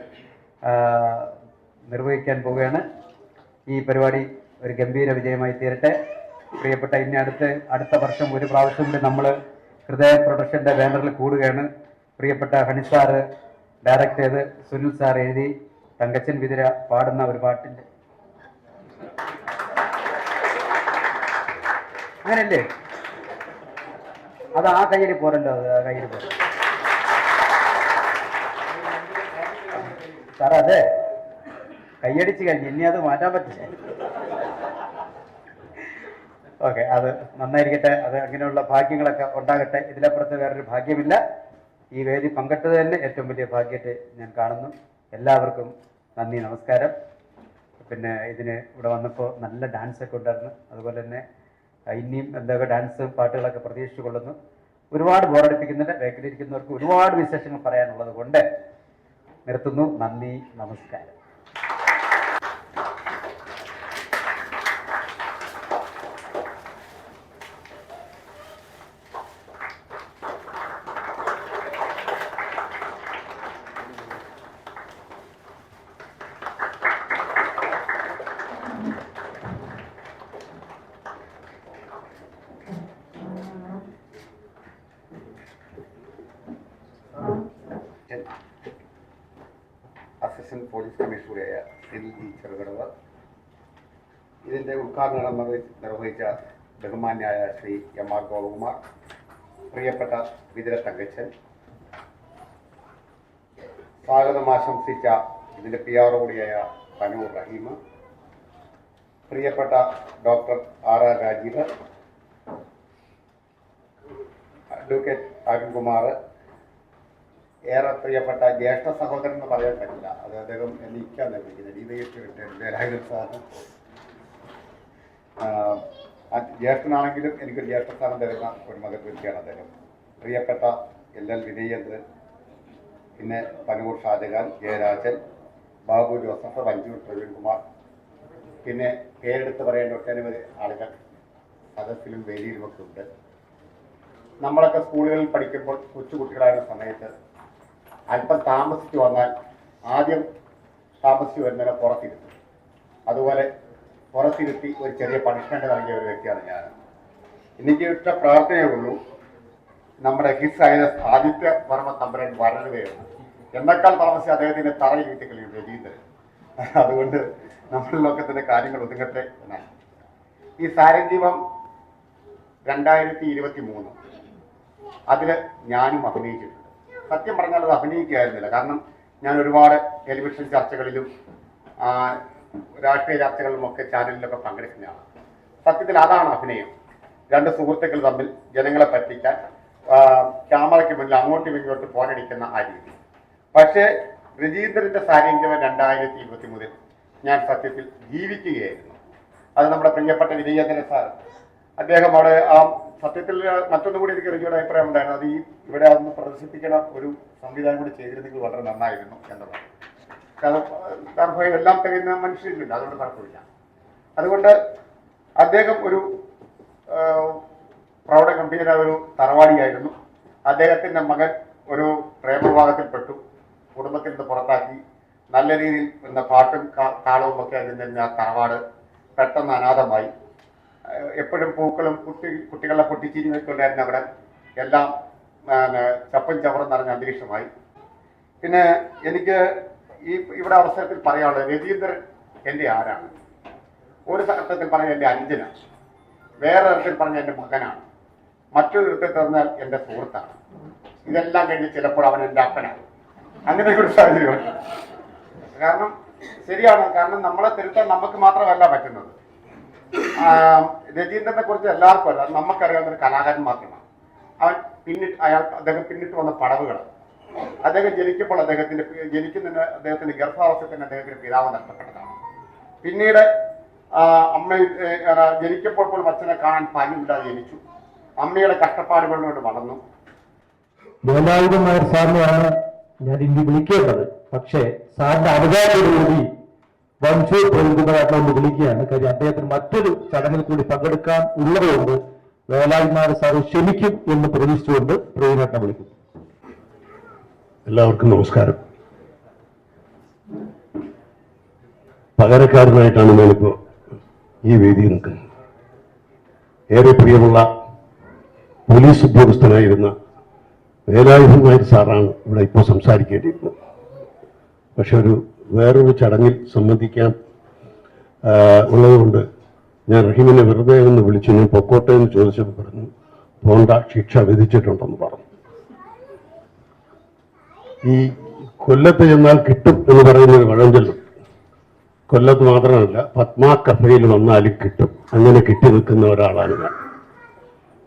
നിർവഹിക്കാൻ പോവുകയാണ്. ഈ പരിപാടി ഒരു ഗംഭീര വിജയമായി തീരട്ടെ. പ്രിയപ്പെട്ട ഇനി അടുത്ത വർഷം ഒരു പ്രാവശ്യം കൂടി നമ്മൾ ഹൃദയ പ്രൊഡക്ഷൻ്റെ ബാനറിൽ കൂടുകയാണ്. പ്രിയപ്പെട്ട ഹണി സാറ് ഡയറക്റ്റ് ചെയ്ത്, സുനിൽ സാർ എഴുതി, തങ്കച്ചൻ വിതുര പാടുന്ന ഒരു പാട്ടിൻ്റെ, അങ്ങനല്ലേ? അത് ആ കയ്യിൽ പോരല്ലോ, അത് ആ കയ്യിൽ പോര സാറേ. അതെ, കയ്യടിച്ച് കഴിഞ്ഞ് ഇനി അത് മാറ്റാൻ പറ്റില്ല. ഓക്കെ, അത് നന്നായിരിക്കട്ടെ. അത് അങ്ങനെയുള്ള ഭാഗ്യങ്ങളൊക്കെ ഉണ്ടാകട്ടെ. ഇതിലപ്പുറത്ത് വേറൊരു ഭാഗ്യമില്ല. ഈ വേദി പങ്കിട്ടത് തന്നെ ഏറ്റവും വലിയ ഭാഗ്യത്തെ ഞാൻ കാണുന്നു. എല്ലാവർക്കും നന്ദി, നമസ്കാരം. പിന്നെ ഇവിടെ വന്നപ്പോൾ നല്ല ഡാൻസൊക്കെ ഉണ്ടായിരുന്നു. അതുപോലെ തന്നെ ഇനിയും എന്തൊക്കെ ഡാൻസ് പാട്ടുകളൊക്കെ പ്രതീക്ഷിച്ചു കൊള്ളുന്നു. ഒരുപാട് ബോറടിപ്പിക്കുന്നുണ്ട്. ബാക്കിലിരിക്കുന്നവർക്ക് ഒരുപാട് വിശേഷങ്ങൾ പറയാനുള്ളത് കൊണ്ട് നിർത്തുന്നു. നന്ദി, നമസ്കാരം. അസിസ്റ്റന്റ് പോലീസ് കമ്മീഷണറായ സുനിൽ ചെറുകടവ്, ഇതിൻ്റെ ഉദ്ഘാടനം നിർവഹിച്ച ബഹുമാന്യായ ശ്രീ എം ആർ ഗോപകുമാർ, പ്രിയപ്പെട്ട വിതുര തങ്കച്ചൻ, സ്വാഗതം ആശംസിച്ച ഇതിൻ്റെ PR കൂടിയായ പനൂർ റഹീം, പ്രിയപ്പെട്ട doctor R. Rajeev, advocate Arunkumar, ഏറെ പ്രിയപ്പെട്ട ജ്യേഷ്ഠ സഹോദരൻ എന്ന് പറയാൻ പറ്റില്ല, അത് അദ്ദേഹം എന്നെ ഇക്കാന്ന് വിളിക്കുന്നത്, DYFI സാറിന് ജ്യേഷ്ഠനാണെങ്കിലും എനിക്കൊരു ജ്യേഷ്ഠസ്ഥാനം തരുന്ന ഒരു മകൻ വ്യക്തിയാണ് അദ്ദേഹം. പ്രിയപ്പെട്ട LL വിനയേന്ദ്രൻ, പിന്നെ പനൂർ ഷാജഹാൻ, ജയരാജൻ, ബാബു ജോസഫ്, വഞ്ചൂർ പ്രവീൺകുമാർ, പിന്നെ പേരെടുത്ത് പറയേണ്ട ഒട്ടനവധി ആളുകൾ സദസ്സിലും വേദിയിലുമൊക്കെ ഉണ്ട്. നമ്മളൊക്കെ സ്കൂളുകളിൽ പഠിക്കുമ്പോൾ കൊച്ചുകുട്ടികളായിരുന്ന സമയത്ത് അല്പം താമസിച്ചു വന്നാൽ ആദ്യം താമസിച്ചു വരുന്നതിനെ പുറത്തിരുത്തും. അതുപോലെ പുറത്തിരുത്തി ഒരു ചെറിയ പണിഷ്മെന്റ് നൽകിയ ഒരു വ്യക്തിയാണ് ഞാൻ. എനിക്ക് ഇഷ്ട പ്രാർത്ഥനയേ ഉള്ളൂ, നമ്മുടെ ഹിസ് ആദിത്യ വർമ്മ തമ്പുരാൻ വളരുകയാണ്. എന്നെക്കാൾ താമസിച്ച് അദ്ദേഹത്തിന്റെ തറയിൽ വീട്ടിക്കളിയും രജീന്ദ്രൻ. അതുകൊണ്ട് നമ്മളിലൊക്കെ തന്നെ കാര്യങ്ങൾ ഒതുങ്ങട്ടെ എന്നാണ്. ഈ സാരഞ്ജീവം 2023 അതിൽ ഞാനും അഭിനയിച്ചിട്ടുണ്ട്. സത്യം പറഞ്ഞാൽ അത് അഭിനയിക്കുകയായിരുന്നില്ല, കാരണം ഞാൻ ഒരുപാട് ടെലിവിഷൻ ചർച്ചകളിലും രാഷ്ട്രീയ ചർച്ചകളിലുമൊക്കെ ചാനലിലൊക്കെ പങ്കെടുക്കുന്നതാണ്. സത്യത്തിൽ അതാണ് അഭിനയം. രണ്ട് സുഹൃത്തുക്കൾ തമ്മിൽ ജനങ്ങളെ പറ്റിക്കാൻ ക്യാമറയ്ക്ക് മുന്നിൽ അങ്ങോട്ടും ഇങ്ങോട്ടും ഫോനടിക്കുന്ന ആ രീതി. പക്ഷേ രജീന്ദ്രന്റെ സാരംഗം 2023 ഞാൻ സത്യത്തിൽ ജീവിക്കുകയായിരുന്നു. അത് നമ്മുടെ പ്രിയപ്പെട്ട വിനയേന്ദ്രൻ സാർ, അദ്ദേഹം അവിടെ ആ സത്യത്തിൽ മറ്റൊന്നും കൂടി എനിക്ക് റിജിയുടെ അഭിപ്രായം ഉണ്ടായിരുന്നു, അത് ഈ ഇവിടെ അതൊന്ന് പ്രദർശിപ്പിക്കുന്ന ഒരു സംവിധാനം കൂടി ചെയ്തിരുന്നെങ്കിൽ വളരെ നന്നായിരുന്നു എന്നതാണ്. കാരണം എല്ലാം തികയുന്ന മനുഷ്യരില്ല, അതുകൊണ്ട് തർക്കമില്ല. അതുകൊണ്ട് അദ്ദേഹം ഒരു പ്രൗഢഗംഭീര ഒരു തറവാടിയായിരുന്നു. അദ്ദേഹത്തിൻ്റെ മകൻ ഒരു പ്രേമവിവാഹത്തിൽപ്പെട്ടു, കുടുംബത്തിൽ നിന്ന് പുറത്താക്കി. നല്ല രീതിയിൽ എന്ന പാട്ടും താളവും ഒക്കെ അതിൻ്റെ ആ തറവാട് പെട്ടെന്ന് അനാഥമായി. എപ്പോഴും പൂക്കളും കുട്ടികളെ പൊട്ടിച്ചിരി വെക്കൊണ്ടായിരുന്നു അവിടെ. എല്ലാം ചപ്പും ചവറും നിറഞ്ഞ അന്തരീക്ഷമായി. പിന്നെ എനിക്ക് ഇവിടെ അവസരത്തിൽ പറയാനുള്ളത്, രജീന്ദ്രൻ എൻ്റെ ആരാണ്? ഒരു അർത്ഥത്തിൽ പറഞ്ഞാൽ എൻ്റെ അനുജനാണ്, വേറെ അർത്ഥത്തിൽ പറഞ്ഞാൽ എൻ്റെ മകനാണ്, മറ്റൊരു അർത്ഥത്തിൽ പറഞ്ഞാൽ എൻ്റെ സുഹൃത്താണ്. ഇതെല്ലാം കഴിഞ്ഞ് ചിലപ്പോൾ അവൻ എൻ്റെ അപ്പനാണ്. അങ്ങനെ ഒരു സാഹചര്യമുണ്ട്. കാരണം ശരിയാണ്, കാരണം നമ്മളെ തിരുത്താൻ നമുക്ക് മാത്രമല്ല പറ്റുന്നത്. രജീന്ദ്രനെ കുറിച്ച് എല്ലാവർക്കും അല്ല, നമുക്കറിയാവുന്ന ഒരു കലാകാരൻ മാത്രമാണ്. അദ്ദേഹം പിന്നിട്ട് വന്ന പടവുകൾ, അദ്ദേഹം ജനിക്കുമ്പോൾ അദ്ദേഹത്തിന്റെ ഗർഭാവസ്ഥത്തിന് അദ്ദേഹത്തിന്റെ പിതാവ് നഷ്ടപ്പെട്ടതാണ്. പിന്നീട് അമ്മ ജനിക്കുമ്പോൾ പോലും അച്ഛനെ കാണാൻ ഭാഗ്യമില്ലാതെ ജനിച്ചു. അമ്മയുടെ കഷ്ടപ്പാടുകളിലൂടെ വളർന്നു. വേലായുധൻ നായർ സാറിനെയാണ് ഞാൻ ഇനി വിളിക്കേണ്ടത്. പക്ഷേ സാറിന്റെ അവകാശത്തോടുകൂടി വഞ്ചൂർ പ്രവീൺകുമാറിനെ ഒന്ന് വിളിക്കുകയാണ്. കാര്യം അദ്ദേഹത്തിന് മറ്റൊരു ചടങ്ങിൽ കൂടി പങ്കെടുക്കാൻ ഉള്ളതുകൊണ്ട് വേലായുധൻ നായർ സാറ് ക്ഷമിക്കും എന്ന് പ്രതീക്ഷിച്ചുകൊണ്ട് പ്രവീണേട്ടനെ വിളിക്കും. എല്ലാവർക്കും നമസ്കാരം. പകരക്കാരനായിട്ടാണ് ഞാനിപ്പോൾ ഈ വേദിയിൽ നിൽക്കുന്നത്. ഏറെ പ്രിയമുള്ള പോലീസ് ഉദ്യോഗസ്ഥനായിരുന്ന വേലായുധൻ നായർ സാറാണ് ഇവിടെ ഇപ്പോൾ സംസാരിക്കേണ്ടിയിരുന്നത്. പക്ഷെ വേറൊരു ചടങ്ങിൽ സംബന്ധിക്കാൻ ഉള്ളതുകൊണ്ട് ഞാൻ റഹീമിനെ വെറുതെ ഒന്ന് വിളിച്ചു. ഞാൻ പൊക്കോട്ടെ എന്ന് ചോദിച്ചപ്പോൾ പറഞ്ഞു പോണ്ട, ശിക്ഷ വിധിച്ചിട്ടുണ്ടെന്ന് പറഞ്ഞു. ഈ കൊല്ലത്ത് ചെന്നാൽ കിട്ടും എന്ന് പറയുന്നൊരു വഴഞ്ചൊല്ലും കൊല്ലത്ത് മാത്രമല്ല പത്മാ കഫയിൽ വന്നാലും കിട്ടും. അങ്ങനെ കിട്ടി നിൽക്കുന്ന ഒരാളാണ്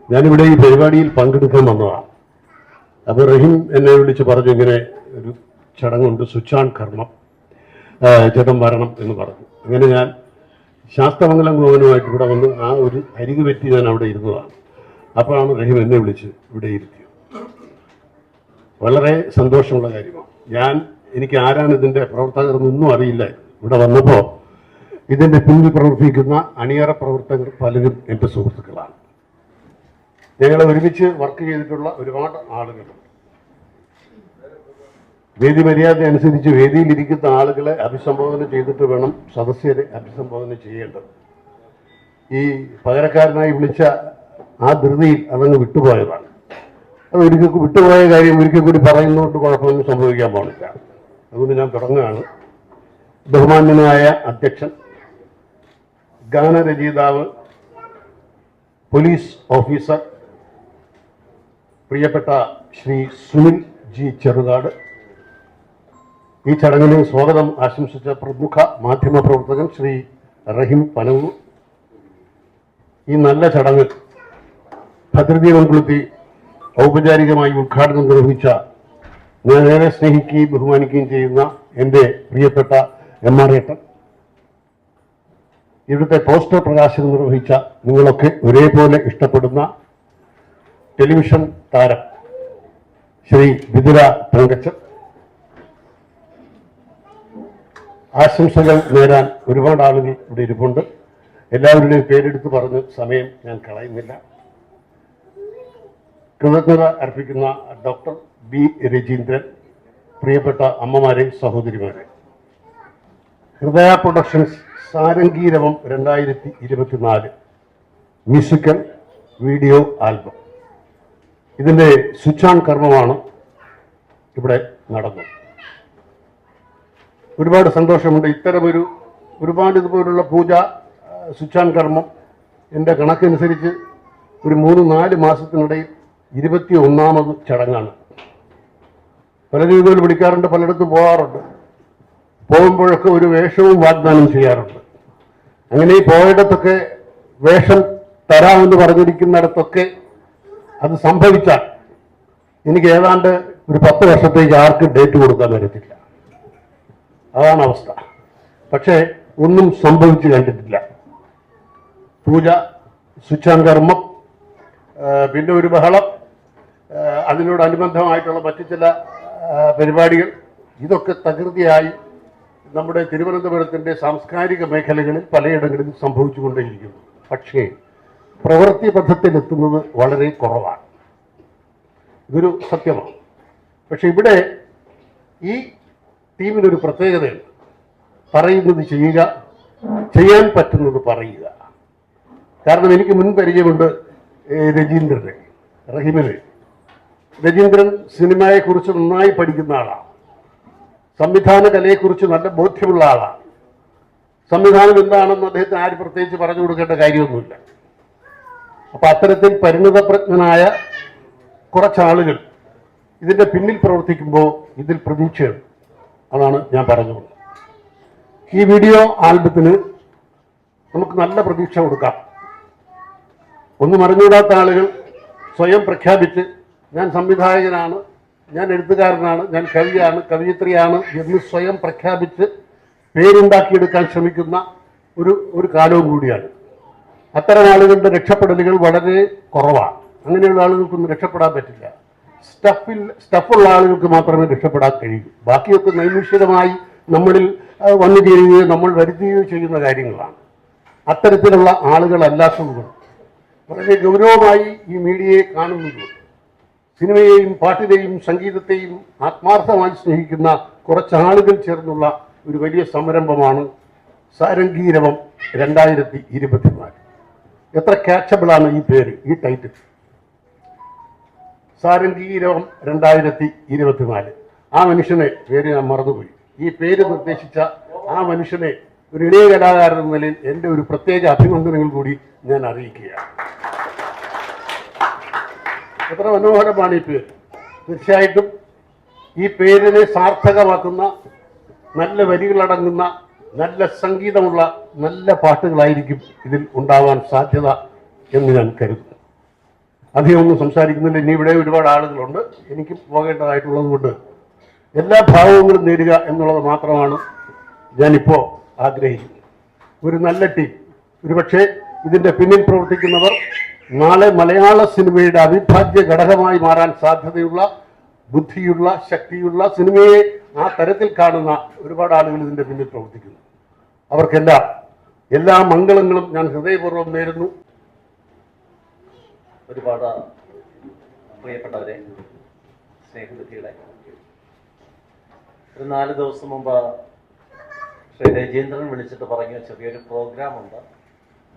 ഞാനിവിടെ ഈ പരിപാടിയിൽ പങ്കെടുക്കാൻ വന്നതാണ്. അപ്പോൾ റഹീം എന്നെ വിളിച്ച് പറഞ്ഞു, ഇങ്ങനെ ഒരു ചടങ്ങുണ്ട്, സ്വിച്ചാൺ കർമ്മം, ചേട്ടൻ വരണം എന്ന് പറഞ്ഞു. അങ്ങനെ ഞാൻ ശാസ്തമംഗലം ഗോവനുമായിട്ട് ഇവിടെ വന്ന് ആ ഒരു അരികു പറ്റി ഞാൻ അവിടെ ഇരുന്നതാണ്. അപ്പോഴാണ് റഹീം എന്നെ വിളിച്ച് ഇവിടെ ഇരുത്തിയത്. വളരെ സന്തോഷമുള്ള കാര്യമാണ്. എനിക്ക് ആരാണ് ഇതിൻ്റെ പ്രവർത്തകർ എന്നൊന്നും അറിയില്ല. ഇവിടെ വന്നപ്പോൾ ഇതിൻ്റെ പിന്നിൽ പ്രവർത്തിക്കുന്ന അണിയറ പ്രവർത്തകർ പലരും എൻ്റെ സുഹൃത്തുക്കളാണ്. ഞങ്ങൾ ഒരുമിച്ച് വർക്ക് ചെയ്തിട്ടുള്ള ഒരുപാട് ആളുകളുണ്ട്. വേദി മര്യാദ അനുസരിച്ച് വേദിയിലിരിക്കുന്ന ആളുകളെ അഭിസംബോധന ചെയ്തിട്ട് വേണം സദസ്യരെ അഭിസംബോധന ചെയ്യേണ്ടത്. ഈ പകരക്കാരനായി വിളിച്ച ആ ധൃതിയിൽ അതങ്ങ് വിട്ടുപോയതാണ്. അത് വിട്ടുപോയ കാര്യം ഒരിക്കൽ കൂടി പറയുന്നതുകൊണ്ട് കുഴപ്പമൊന്നും സംഭവിക്കാൻ പാടില്ല. അതുകൊണ്ട് ഞാൻ തുടങ്ങുകയാണ്. ബഹുമാന്യനായ അധ്യക്ഷൻ, ഗാനരചയിതാവ്, പോലീസ് ഓഫീസർ, പ്രിയപ്പെട്ട ശ്രീ സുനിൽ ജി ചെറുകാട്, ഈ ചടങ്ങിന് സ്വാഗതം ആശംസിച്ച പ്രമുഖ മാധ്യമ പ്രവർത്തകൻ ശ്രീ റഹീം പനവൂർ, ഈ നല്ല ചടങ്ങ് ഭദ്രദീപം കൊളുത്തി ഔപചാരികമായി ഉദ്ഘാടനം നിർവഹിച്ച ഞാൻ ഏറെ സ്നേഹിക്കുകയും ബഹുമാനിക്കുകയും ചെയ്യുന്ന എൻ്റെ പ്രിയപ്പെട്ട MR ഏട്ടൻ, ഇവിടുത്തെ പോസ്റ്റർ പ്രകാശനം നിർവഹിച്ച നിങ്ങളൊക്കെ ഒരേപോലെ ഇഷ്ടപ്പെടുന്ന ടെലിവിഷൻ താരം ശ്രീ വിതുര തങ്കച്ചൻ, ആശംസകൾ നേരാൻ ഒരുപാട് ആളുകൾ ഇവിടെ ഇരിപ്പുണ്ട്. എല്ലാവരുടെയും പേരെടുത്ത് പറഞ്ഞ് സമയം ഞാൻ കളയുന്നില്ല. കൃതജ്ഞത അർപ്പിക്കുന്ന ഡോക്ടർ B. രജീന്ദ്രൻ, പ്രിയപ്പെട്ട അമ്മമാരെ, സഹോദരിമാരെ, ഹൃദയ പ്രൊഡക്ഷൻസ് സാരംഗീരവം 2024 മ്യൂസിക്കൽ വീഡിയോ ആൽബം, ഇതിൻ്റെ സ്വിച്ച് ഓൺ കർമ്മമാണ് ഇവിടെ നടന്നത്. ഒരുപാട് സന്തോഷമുണ്ട്. ഇത്തരമൊരു ഒരുപാട് ഇതുപോലുള്ള പൂജ സ്വിച്ച് ഓൺ കർമ്മം എൻ്റെ കണക്കനുസരിച്ച് ഒരു 3-4 മാസത്തിനിടയിൽ 21ാമത് ചടങ്ങാണ്. പലരും ഇതുപോലെ വിളിക്കാറുണ്ട്, പലയിടത്തും പോകാറുണ്ട്. പോകുമ്പോഴൊക്കെ ഒരു വേഷവും വാഗ്ദാനം ചെയ്യാറുണ്ട്. അങ്ങനെ ഈ പോയിടത്തൊക്കെ വേഷം തരാമെന്ന് പറഞ്ഞിരിക്കുന്നിടത്തൊക്കെ അത് സംഭവിച്ചാൽ എനിക്ക് ഏതാണ്ട് ഒരു 10 വർഷത്തേക്ക് ആർക്കും ഡേറ്റ് കൊടുക്കാൻ വരത്തില്ല. അതാണ് അവസ്ഥ. പക്ഷേ ഒന്നും സംഭവിച്ചു കണ്ടിട്ടില്ല. പൂജ, സ്വിച്ച് ഓൺ കർമ്മം, പിന്നെ ഒരു ബഹളം, അതിനോടനുബന്ധമായിട്ടുള്ള മറ്റു ചില പരിപാടികൾ, ഇതൊക്കെ തകൃതിയായി നമ്മുടെ തിരുവനന്തപുരത്തിൻ്റെ സാംസ്കാരിക മേഖലകളിൽ പലയിടങ്ങളിലും സംഭവിച്ചുകൊണ്ടേയിരിക്കുന്നു. പക്ഷേ പ്രവൃത്തി പഥത്തിലെത്തുന്നത് വളരെ കുറവാണ്. ഇതൊരു സത്യമാണ്. പക്ഷെ ഇവിടെ ഈ ടീമിനൊരു പ്രത്യേകതയുണ്ട്. പറയുന്നത് ചെയ്യുക, ചെയ്യാൻ പറ്റുന്നത് പറയുക. കാരണം എനിക്ക് മുൻ പരിചയമുണ്ട് രജീന്ദ്രനെ, റഹീമിനെ. രജീന്ദ്രൻ സിനിമയെക്കുറിച്ച് നന്നായി പഠിക്കുന്ന ആളാണ്. സംവിധാന കലയെക്കുറിച്ച് നല്ല ബോധ്യമുള്ള ആളാണ്. സംവിധാനം എന്താണെന്ന് അദ്ദേഹത്തിന് ആര് പ്രത്യേകിച്ച് പറഞ്ഞു കൊടുക്കേണ്ട കാര്യമൊന്നുമില്ല. അപ്പൊ അത്തരത്തിൽ പരിണിതപ്രജ്ഞനായ കുറച്ചാളുകൾ ഇതിൻ്റെ പിന്നിൽ പ്രവർത്തിക്കുമ്പോൾ ഇതിൽ പ്രതീക്ഷയുണ്ട്. അതാണ് ഞാൻ പറഞ്ഞത്. ഈ വീഡിയോ ആൽബത്തിന് നമുക്ക് നല്ല പ്രതീക്ഷ കൊടുക്കാം. ഒന്നും അറിഞ്ഞുകൂടാത്ത ആളുകൾ സ്വയം പ്രഖ്യാപിച്ച് ഞാൻ സംവിധായകനാണ്, ഞാൻ എഴുത്തുകാരനാണ്, ഞാൻ കവിയാണ്, കവയിത്രിയാണ് എന്ന് സ്വയം പ്രഖ്യാപിച്ച് പേരുണ്ടാക്കിയെടുക്കാൻ ശ്രമിക്കുന്ന ഒരു കാലവും കൂടിയാണ്. അത്തരം ആളുകളുടെ രക്ഷപ്പെടലുകൾ വളരെ കുറവാണ്. അങ്ങനെയുള്ള ആളുകൾക്കൊന്നും രക്ഷപ്പെടാൻ പറ്റില്ല. സ്റ്റഫുള്ള ആളുകൾക്ക് മാത്രമേ രക്ഷപ്പെടാൻ കഴിയൂ. ബാക്കിയൊക്കെ നൈമിഷികമായി നമ്മളിൽ വന്നു ചേരുകയോ നമ്മൾ വരുത്തുകയോ ചെയ്യുന്ന കാര്യങ്ങളാണ്. അത്തരത്തിലുള്ള ആളുകളല്ലാത്തതുകൊണ്ട് വളരെ ഗൗരവമായി ഈ മീഡിയയെ കാണുന്നതുകൊണ്ട് സിനിമയെയും പാട്ടിനെയും സംഗീതത്തെയും ആത്മാർത്ഥമായി സ്നേഹിക്കുന്ന കുറച്ചാളുകൾ ചേർന്നുള്ള ഒരു വലിയ സംരംഭമാണ് സാരംഗീരവം 2024. എത്ര ക്യാച്ചബിളാണ് ഈ പേര്, ഈ ടൈറ്റിൽ, സാരംഗീരവം 2024. ആ മനുഷ്യനെ പേര് ഞാൻ മറന്നുപോയി. ഈ പേര് നിർദ്ദേശിച്ച ആ മനുഷ്യനെ ഒരു ഇളയ കലാകാരൻ എന്ന നിലയിൽ എൻ്റെ ഒരു പ്രത്യേക അഭിനന്ദനങ്ങൾ കൂടി ഞാൻ അറിയിക്കുകയാണ്. എത്ര മനോഹരമാണ് ഈ പേര്. തീർച്ചയായിട്ടും ഈ പേരിനെ സാർത്ഥകമാക്കുന്ന നല്ല വരികളടങ്ങുന്ന നല്ല സംഗീതമുള്ള നല്ല പാട്ടുകളായിരിക്കും ഇതിൽ ഉണ്ടാവാൻ സാധ്യത എന്ന് ഞാൻ കരുതുന്നു. അധികം ഒന്നും സംസാരിക്കുന്നില്ല. ഇനി ഇവിടെ ഒരുപാട് ആളുകളുണ്ട്, എനിക്ക് പോകേണ്ടതായിട്ടുള്ളത് കൊണ്ട് എല്ലാ ഭാവങ്ങളും നേടുക എന്നുള്ളത് മാത്രമാണ് ഞാനിപ്പോൾ ആഗ്രഹിക്കുന്നത്. ഒരു നല്ല ടീം, ഒരുപക്ഷെ ഇതിൻ്റെ പിന്നിൽ പ്രവർത്തിക്കുന്നവർ നാളെ മലയാള സിനിമയുടെ അവിഭാജ്യ ഘടകമായി മാറാൻ സാധ്യതയുള്ള, ബുദ്ധിയുള്ള, ശക്തിയുള്ള, സിനിമയെ ആ തരത്തിൽ കാണുന്ന ഒരുപാട് ആളുകൾ ഇതിൻ്റെ പിന്നിൽ പ്രവർത്തിക്കുന്നു. അവർക്കെല്ലാം എല്ലാ മംഗളങ്ങളും ഞാൻ ഹൃദയപൂർവ്വം നേരുന്നു. ഒരുപാട് പ്രിയപ്പെട്ടവരെ, സ്നേഹനിധികളെ, ഒരു 4 ദിവസം മുമ്പ് ശ്രീ രജീന്ദ്രൻ വിളിച്ചിട്ട് പറഞ്ഞു ചെറിയൊരു പ്രോഗ്രാമുണ്ട്,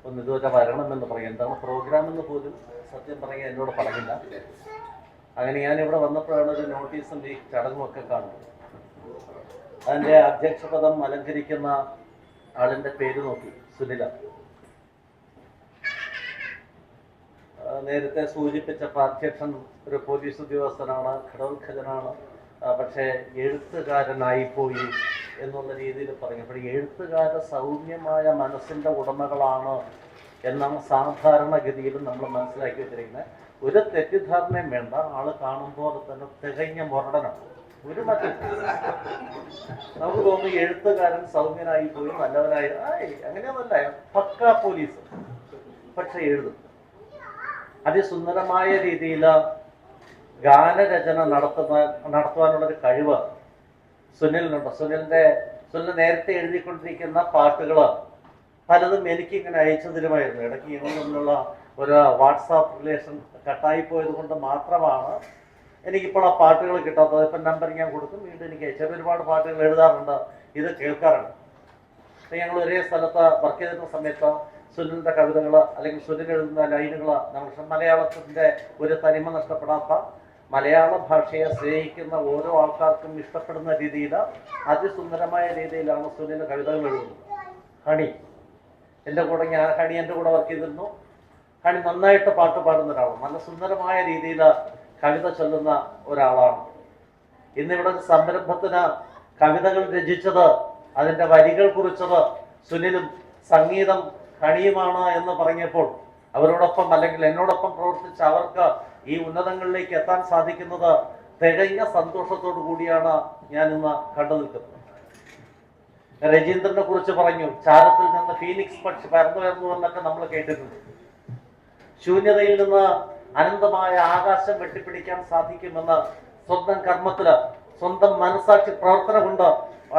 ഒന്ന് ഇതുവരെ വരണമെന്ന് പറയും. എന്താണ് പ്രോഗ്രാം എന്ന് പോലും സത്യം പറയാൻ എന്നോട് പറഞ്ഞില്ല. അങ്ങനെ ഞാനിവിടെ വന്നപ്പോഴാണ് ഒരു നോട്ടീസും ഈ ചടങ്ങുമൊക്കെ കാണുന്നത്. അതിൻ്റെ അധ്യക്ഷപദം അലങ്കരിക്കുന്ന ആളിൻ്റെ പേര് നോക്കി, സുനില. നേരത്തെ സൂചിപ്പിച്ച അധ്യക്ഷൻ ഒരു പോലീസ് ഉദ്യോഗസ്ഥനാണ്, ഘടോത്കജനാണ്, പക്ഷേ എഴുത്തുകാരനായിപ്പോയി എന്നുള്ള രീതിയിൽ പറഞ്ഞു. അപ്പോൾ എഴുത്തുകാർ സൗമ്യമായ മനസ്സിൻ്റെ ഉടമകളാണ് എന്നാണ് സാധാരണഗതിയിൽ നമ്മൾ മനസ്സിലാക്കി വെച്ചിരിക്കുന്നത്. ഒരു തെറ്റിദ്ധാരണയും വേണ്ട, ആള് കാണുമ്പോൾ തന്നെ തികഞ്ഞ മുരടനാണ്. ഒരു മറ്റും നമുക്ക് തോന്നുന്നു എഴുത്തുകാരൻ സൗമ്യനായി പോയി നല്ലവനായി, അങ്ങനെയൊന്നുമല്ല, പക്ക പോലീസ്, പക്ഷെ എഴുതും. അതിസുന്ദരമായ രീതിയിൽ ഗാനരചന നടത്തുവാനുള്ളൊരു കഴിവ് സുനിലിനുണ്ട്. സുനിൽ നേരത്തെ എഴുതിക്കൊണ്ടിരിക്കുന്ന പാട്ടുകൾ പലതും എനിക്കിങ്ങനെ അയച്ചു തരുമായിരുന്നു. ഇടയ്ക്ക് ഇങ്ങനെ തമ്മിലുള്ള ഒരു വാട്സാപ്പ് റിലേഷൻ കട്ടായിപ്പോയത് കൊണ്ട് മാത്രമാണ് എനിക്കിപ്പോൾ ആ പാട്ടുകൾ കിട്ടാത്തത്. ഇപ്പം നമ്പർ ഞാൻ കൊടുക്കും, വീണ്ടും എനിക്ക് അയച്ചാൽ ഒരുപാട് പാട്ടുകൾ എഴുതാറുണ്ട്, ഇത് കേൾക്കാറുണ്ട്. അപ്പം ഞങ്ങൾ ഒരേ സ്ഥലത്ത് വർക്ക് ചെയ്തിരുന്ന സമയത്ത് സുനിലിൻ്റെ കവിതകൾ അല്ലെങ്കിൽ സുനിൽ എഴുതുന്ന ലൈനുകൾ നമ്മൾ മലയാളത്തിൻ്റെ ഒരു തനിമ നഷ്ടപ്പെടാത്ത, മലയാള ഭാഷയെ സ്നേഹിക്കുന്ന ഓരോ ആൾക്കാർക്കും ഇഷ്ടപ്പെടുന്ന രീതിയിൽ അതിസുന്ദരമായ രീതിയിലാണ് സുനിൽ കവിതകൾ എഴുതുന്നത്. ഹണി എൻ്റെ കൂടെ ഹണി എൻ്റെ കൂടെ വർക്ക് ചെയ്തിരുന്നു. ഹണി നന്നായിട്ട് പാട്ട് പാടുന്ന ഒരാളാണ്, നല്ല സുന്ദരമായ രീതിയിൽ കവിത ചൊല്ലുന്ന ഒരാളാണ്. ഇന്നിവിടെ ഒരു സംരംഭത്തിന് കവിതകൾ രചിച്ചത്, അതിൻ്റെ വരികൾ കുറിച്ചത് സുനിലും സംഗീതം ഹണിയുമാണ് എന്ന് പറഞ്ഞപ്പോൾ അവരോടൊപ്പം അല്ലെങ്കിൽ എന്നോടൊപ്പം പ്രവർത്തിച്ച അവർക്ക് ഈ ഉന്നതങ്ങളിലേക്ക് എത്താൻ സാധിക്കുന്നത് തികഞ്ഞ സന്തോഷത്തോടു കൂടിയാണ് ഞാൻ ഇന്ന് കണ്ടു നിൽക്കുന്നത്. രജീന്ദ്രനെ കുറിച്ച് പറഞ്ഞു, ചാരത്തിൽ നിന്ന് ഫീനിക്സ് പക്ഷി പറന്നു എന്നൊക്കെ നമ്മൾ കേട്ടിട്ടുണ്ട്. ശൂന്യതയിൽ നിന്ന് അനന്തമായ ആകാശം വെട്ടിപ്പിടിക്കാൻ സാധിക്കുമെന്ന് സ്വന്തം കർമ്മത്തില്, സ്വന്തം മനസാക്ഷി പ്രവർത്തനം കൊണ്ട്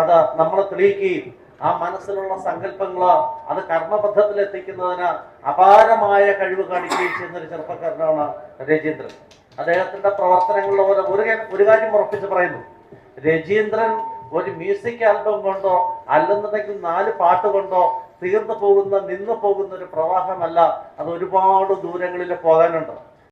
അത് നമ്മളെ തെളിയിക്കുകയും ആ മനസ്സിലുള്ള സങ്കല്പങ്ങൾ അത് കർമ്മബദ്ധത്തിൽ എത്തിക്കുന്നതിന് അപാരമായ കഴിവ് കാണിക്കുകയും ചെയ്യുന്ന ഒരു ചെറുപ്പക്കാരനാണ് രജീന്ദ്രൻ. അദ്ദേഹത്തിന്റെ പ്രവർത്തനങ്ങളിലെ ഒരു കാര്യം ഉറപ്പിച്ച് പറയുന്നു, രജീന്ദ്രൻ ഒരു മ്യൂസിക് ആൽബം കൊണ്ടോ അല്ലെന്നുണ്ടെങ്കിൽ 4 പാട്ട് കൊണ്ടോ നിന്നു പോകുന്ന ഒരു പ്രവാഹമല്ല, അത് ഒരുപാട് ദൂരങ്ങളിൽ പോകാനുണ്ട്.